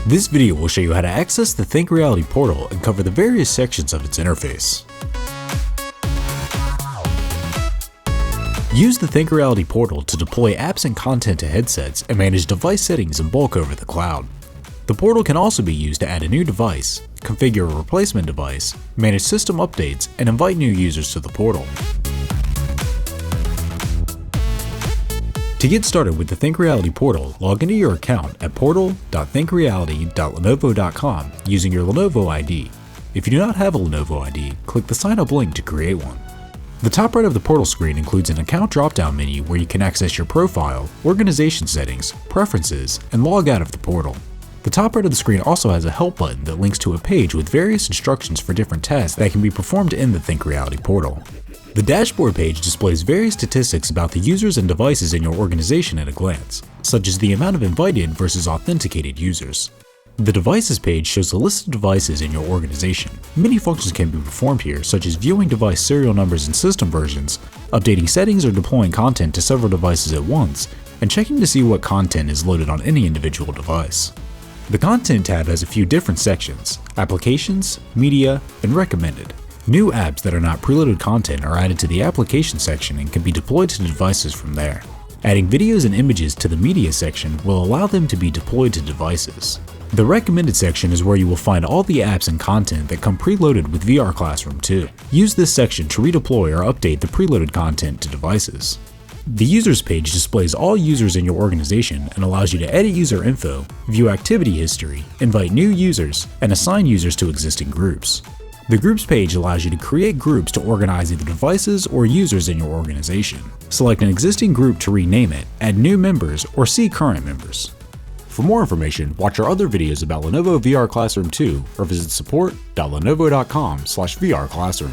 This video will show you how to access the ThinkReality portal and cover the various sections of its interface. Use the ThinkReality portal to deploy apps and content to headsets and manage device settings in bulk over the cloud. The portal can also be used to add a new device, configure a replacement device, manage system updates, and invite new users to the portal. To get started with the ThinkReality portal, log into your account at portal.thinkreality.lenovo.com using your Lenovo ID. If you do not have a Lenovo ID, click the sign up link to create one. The top right of the portal screen includes an account drop-down menu where you can access your profile, organization settings, preferences, and log out of the portal. The top right of the screen also has a help button that links to a page with various instructions for different tasks that can be performed in the ThinkReality portal. The dashboard page displays various statistics about the users and devices in your organization at a glance, such as the amount of invited versus authenticated users. The devices page shows a list of devices in your organization. Many functions can be performed here, such as viewing device serial numbers and system versions, updating settings or deploying content to several devices at once, and checking to see what content is loaded on any individual device. The Content tab has a few different sections: Applications, Media, and Recommended. New apps that are not preloaded content are added to the Application section and can be deployed to devices from there. Adding videos and images to the Media section will allow them to be deployed to devices. The Recommended section is where you will find all the apps and content that come preloaded with VR Classroom 2. Use this section to redeploy or update the preloaded content to devices. The Users page displays all users in your organization and allows you to edit user info, view activity history, invite new users, and assign users to existing groups. The Groups page allows you to create groups to organize either devices or users in your organization. Select an existing group to rename it, add new members, or see current members. For more information, watch our other videos about Lenovo VR Classroom 2 or visit support.lenovo.com/VR Classroom.